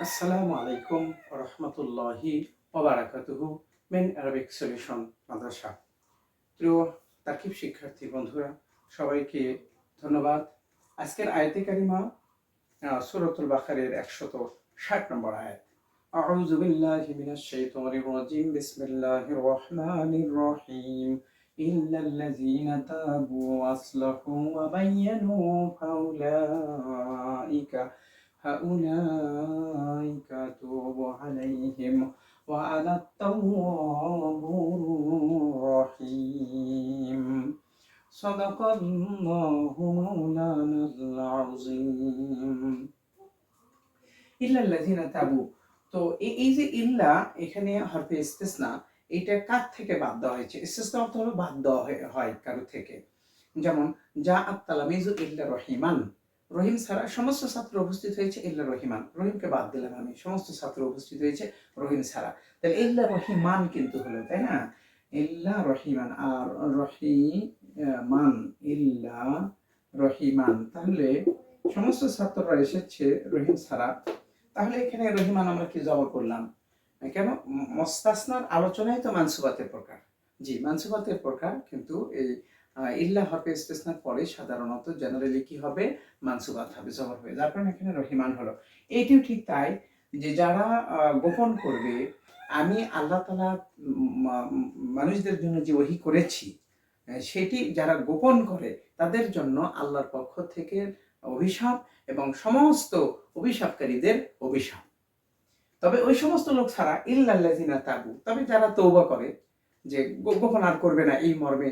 আসসালামু আলাইকুম রহমতুল্লাহি ওবারাকাতুহু মেন আরবিক সলিউশন মাদ্রাসা। প্রিয় তাকিব শিক্ষার্থী বন্ধুরা, সবাইকে ধন্যবাদ। আজকের আয়াতে কারিমা সূরাতুল বাকারার 160 নম্বর আয়াত। আউযু বিল্লাহি মিনাশ শাইতানির রাজিম, বিসমিল্লাহির রহমানির রহিম। ইল্লাল্লাযীনা তাবু ওয়া আসলাহু ওয়া বায়্যানু ফাউলাইকা أتوب عليهم وأنا التواب الرحيم صدق الله مولانا العظيم ইল্লাল্লাযীনা তাবু। তো এই যে ইল্লা এখানে হরফে ইস্তিসনা, এটা কার থেকে বাদ দেওয়া হয়েছে? ইস্তিসনা অর্থ হলো বাদ দেওয়া হয় কারো থেকে। যেমন যা আত-তালামিযু ইল্লা রহিমান, রহিম ছাড়া সমস্ত ছাত্র উপস্থিত হয়েছে ইল্লা রহিমান, রহিমকে বাদ দিলাম আমি, সমস্ত ছাত্র উপস্থিত হয়েছে রহিম ছাড়া। তাহলে ইল্লা রহিমান কিন্তু হলো, তাই না? ইল্লা রহিমান আর রহিমান, ইল্লা রহিমান, তাহলে সমস্ত ছাত্ররা এসেছে রহিম ছাড়া। তাহলে এখানে রহিমান আমরা কি জবর করলাম কেন? মুস্তাসনার আলোচনায় তো মানসুবাতের প্রকার। জি, মানসুবাতের প্রকার, কিন্তু এই ইল্লা হরফে ইস্তিসনার পরে সাধারণত জেনারেলি কি হবে? মানসুবাত হবে, জবর হবে, যার কারণে এখানে রহিমান হলো। এইটিও ঠিক তাই, যে যারা গোপন করবে, আমি আল্লাহ তাআলা মানুষদের জন্য যে ওহী করেছি সেটি যারা গোপন করে তাদের জন্য আল্লাহর পক্ষ থেকে অভিশাপ এবং সমস্ত অভিশাপকারীদের অভিশাপ। তবে ওই সমস্ত লোক ছাড়া ইল্লাল্লাযিনা তাবু, তবে যারা তওবা করে, যে গোপন আর করবে না এই মর্মে,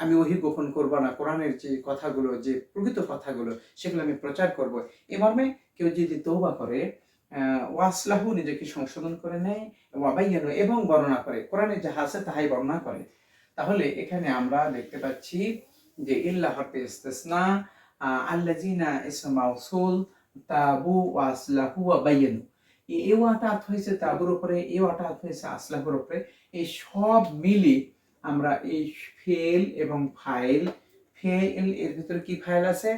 আমি ওহী গোপন করব না, কোরআনের যে কথাগুলো, যে প্রকৃত কথাগুলো সেগুলো আমি প্রচার করব, এই মর্মে কেউ যদি তওবা করে, ওয়াসলাহু নিজেকে সংশোধন করে নেয়, ওয়াবাইয়ানু এবং বর্ণনা করে, কোরআনে যাহা আছে তাহাই বর্ণনা করে, তাহলে এখানে আমরা দেখতে পাচ্ছি যে ইল্লা হরফে ইস্তিসনা, আল্লাযিনা ইসম মাউসুল, তাবু ওয়াসলাহু ওয়াবাইয়ানু, এই ওয়াটা হয়েছে তাবুর উপরে, এই ওয়াটা হয়েছে আসলাহুর উপরে। এই সব মিলে আমরা এই ফেল এবং ফাইল, ফেল এর ভিতরে কি ফাইল আছে?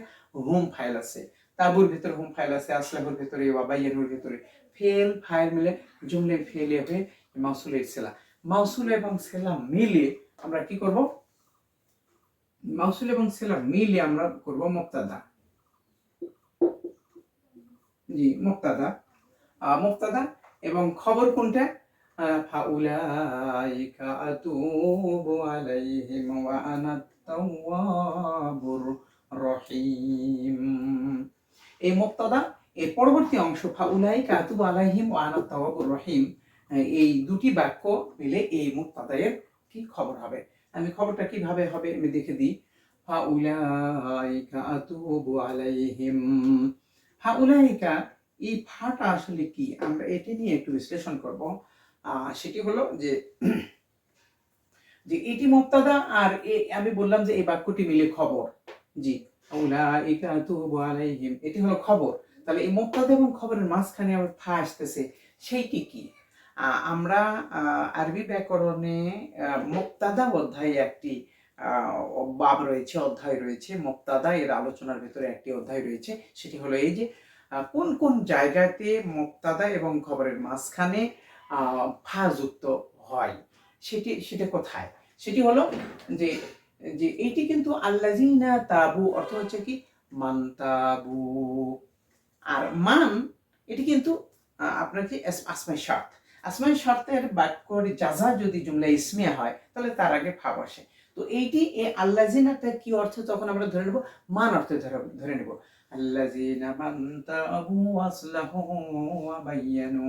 হুম ফাইল আছে। তাবুর ভিতরে হুম ফাইল আছে, আসলাহুর ভিতরে ওয়াবাইয়ানুর ভিতরে ফেল ফাইল মিলে জুমলে ফেল হবে মাউসুলের সিলা। মাউসুল এবং সিলা মিলে আমরা কি করব? মাউসুল এবং সিলা মিলে আমরা করব মুবতাদা। জি, মুবতাদা। মুবতাদা এবং খবর কোনটা? ফাউলাইকা আতুবু আলাইহিম ওয়া আনা তাওয়াবুর রহিম। এই মুবতাদা, এর পরবর্তী অংশ ফাউলাইকা আতুবু আলাইহিম ওয়া আনা তাওয়াবুর রহিম, এই দুটি বাক্য মিলে এই মুবতাদায়ের কি খবর হবে। আমি খবরটা কিভাবে হবে আমি দেখে দিই। ফাউলাইকা আতুবু আলাইহিম, ফাউলাইকা, এই ফাটা আসলে কি, আমরা এটা নিয়ে একটু বিশ্লেষণ করব। সেটি হলো যে যে এটি মুবতাদা, আর আমি বললাম যে এই বাক্যটি মিলে খবর। জি, উলাইকা আতুবু আলাইহিম, এটি হলো খবর। তাহলে এই মুবতাদা এবং খবরের মাঝখানে আবার ফা আসতেছে, সেইটি কি? আমরা আরবি ব্যাকরণে মুবতাদা অধ্যায়ে একটি বাব রয়েছে, অধ্যায় রয়েছে। মুবতাদা এর আলোচনার ভিতরে একটি অধ্যায় রয়েছে, সেটি হলো এই যে কোন কোন জায়গাতে মুবতাদা এবং খবরের মাঝখানে ফা যুক্ত হয়, সেটা কোথায়? সেটি হলো যে যে এইটি কিন্তু আল্লাযিনা তাবু অর্থ হচ্ছে কি মান তাবু, আর মান এটি কিন্তু আপনার কি আসমাই শর্ত। আসমাই শর্তের বাক্যর জাযা যদি জুমলা ইসমিয়া হয় তাহলে তার আগে ফা বসে। তো এইটি এই আল্লাযিনাটা কি অর্থ তখন আমরা ধরে নেব? মান অর্থে ধরে নেব। আল্লাযিনা মান তাবু ওয়াসলাহু ওয়া বায়্যানু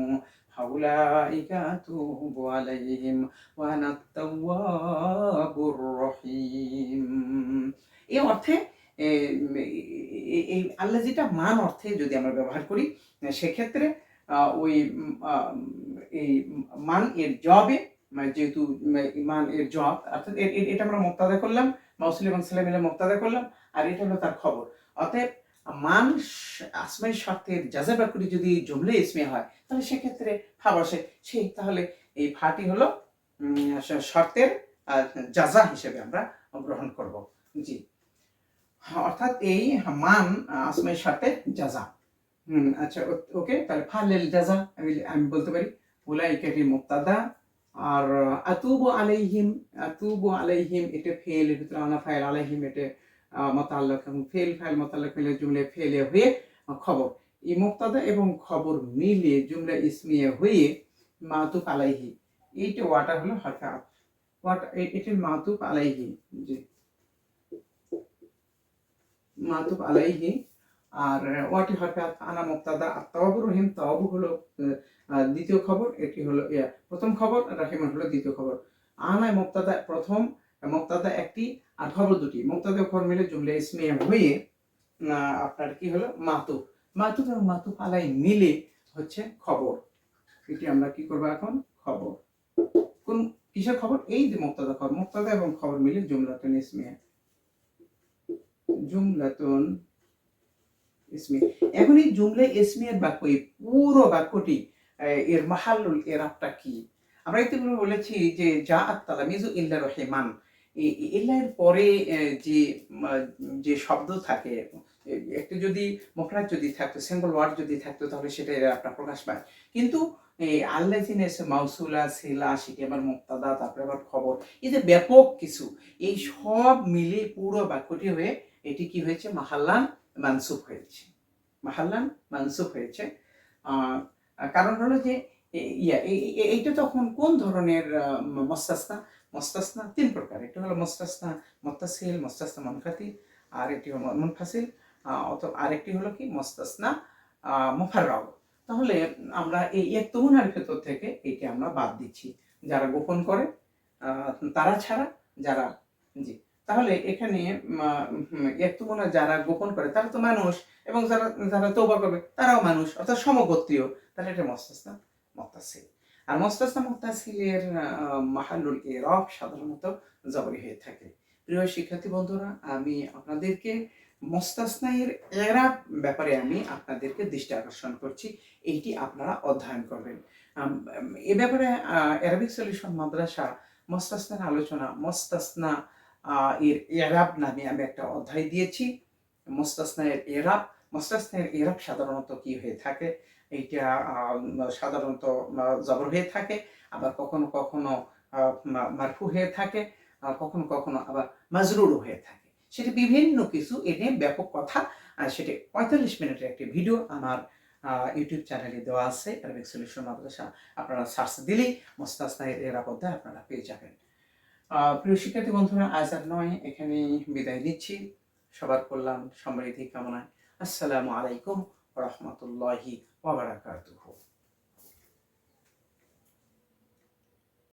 ফাউলাইকা আতুবু আলাইহিম ওয়া আনা তাওয়াবুর রহিম। এই অর্থে এই আল্লাহ যেটা মান অর্থে যদি আমরা ব্যবহার করি, সেক্ষেত্রে ওই এই মান এর জবে, যেহেতু মান এর জব, অর্থাৎ এটা আমরা মুবতাদা করলাম, মাউসুল এবং সিলা মিলে মুবতাদা করলাম, আর এটা হলো তার খবর। অতএব মান আসমাই শর্তের জাযা বাক্যটি যদি জুমলা ইসমিয়া হয় তাহলে সেক্ষেত্রে ফা বসে, সেই তাহলে এই ফাটি হলো শর্তের জাযা হিসেবে আমরা গ্রহণ করব। জি, অর্থাৎ এই মান আসমাই শর্তের জাযা। আচ্ছা, ওকে, তাহলে ফালেল জাযা আমি আমি বলতে পারি উলাইকা এটি মুবতাদা, আর আতুবু আলাইহিম, আতুবু আলাইহিম এটা ফেল, এর ভিতরে আনা ফাইল, আলাইহিম এটা মুতাআল্লিক, এবং ফেল ফাইল মুতাআল্লিক মিলে জুমলা ফেলে হয়ে খবর, এই মুবতাদা এবং খবর মিলে জুমলা ইসমিয়া হয়ে মাতুফ আলাইহি, এইটা ওয়াটা হলো হরফে আতফ, ওয়াটা এটির মাতুফ আলাইহি, জি মাতুফ আলাইহি। আর ওয়াটি হরফে আতফ, আনা মুবতাদা, আর তাওয়াবুর রহিম, তাওয়াবু হলো দ্বিতীয় খবর, এটি হলো প্রথম খবর, রাহিমান হলো দ্বিতীয় খবর। আনা মুবতাদা প্রথম, মুবতাদা একটি আর খবর দুটি, মুবতাদা ও খবর মিলে জুমলা ইসমিয়া হয়ে আপনার কি হলো মাতুফ, মাতুফ এবং মাতুফ আলাই মিলে হচ্ছে খবর। এটি আমরা কি করবো এখন, খবর। কোন কিসের খবর, এই যে মুবতাদা খবর, মুবতাদা এবং খবর মিলে জুমলাতুন ইসমিয়া, জুমলাতুন ইসমি। এখন এই জুমলা ইসমিয়ার বাক্য, এই পুরো বাক্যটি এর মাহাল্লুল ইরাবটা কি? আমরা ইতিপূর্বে বলেছি যে যা আত-তালামিযু ইল্লা রহিমান, ইল্লা এর পরে যে যে শব্দ থাকে, একটু যদি মুফরাদ যদি থাকতো, সিঙ্গল ওয়ার্ড যদি থাকতো, তাহলে সেটা ইরাবটা প্রকাশ পায়। কিন্তু এই আল্লাযিনা এসে মাউসুলা, সিলা, সেটি আবার মুবতাদা, তারপরে আবার খবর, এই যে ব্যাপক কিছু, এই সব মিলে পুরো বাক্যটি হয়ে এটি কি হয়েছে, মাহাল্লান মানসুব হয়েছে, মাহাল্লান মানসুব হয়েছে। কারণ হলো যে এইটা তখন কোন ধরনের মুস্তাসনা, মুস্তাসনা তিন প্রকার, এটা হলো মুস্তাসনা মুত্তাসিল, মুস্তাসনা মুনফাতিল, আর এটি হলো মুনফাসিল, আরেকটি হলো কি মুস্তাসনা মুফাররাগ। তাহলে আমরা এই ইয়াকতুমুনার ভেতর থেকে এটি আমরা বাদ দিচ্ছি, যারা গোপন করে তারা ছাড়া, যারা, জি, তাহলে এখানে ইয়াকতুমুনা যারা গোপন করে তারা তো মানুষ, এবং যারা যারা তওবা করবে তারাও মানুষ, অর্থাৎ সমগোত্রীয়, তাহলে এটা মুস্তাসনা মুত্তাসিল। আর মুস্তাসনা মুত্তাসিলের মাহাল্লুল ইরাব সাধারণত জবরি হয়ে থাকে। প্রিয় শিক্ষার্থী বন্ধুরা, আমি আপনাদেরকে মুস্তাসনায়ের ইরাব ব্যাপারে আমি আপনাদেরকে দৃষ্টি আকর্ষণ করছি, এইটি আপনারা অধ্যয়ন করবেন। এ ব্যাপারে অ্যারাবিক সলিউশন মাদ্রাসা মুস্তাসনার আলোচনা, মুস্তাসনা এর ইরাব নামে আমি একটা অধ্যায় দিয়েছি। মুস্তাসনায়ের ইরাব, মুস্তাসনায়ের ইরাব সাধারণত কি হয়ে থাকে, এইটা সাধারণত জবর হয়ে থাকে, আবার কখনো কখনো মারফু হয়ে থাকে, কখনো কখনো আবার মাজরুরও হয়ে থাকে। সেটা বিভিন্ন কিছু এনে ব্যাপক কথা, সেটা 45 মিনিটের একটি ভিডিও আমার ইউটিউব চ্যানেলে দেওয়া আছে, অ্যারাবিক সলিউশন মাদ্রাসা, আপনারা সার্চ দিলেই মুস্তাসনায়ের ইরাব অধ্যায় আপনারা পেয়ে যাবেন। প্রিয় শিক্ষার্থী বন্ধুরা, আজ আর নয়, এখানে বিদায় নিচ্ছি, সবার কল্যাণ সমৃদ্ধি কামনায়। আসসালামু আলাইকুম ওয়া রাহমাতুল্লাহি ওয়া বারাকাতুহু।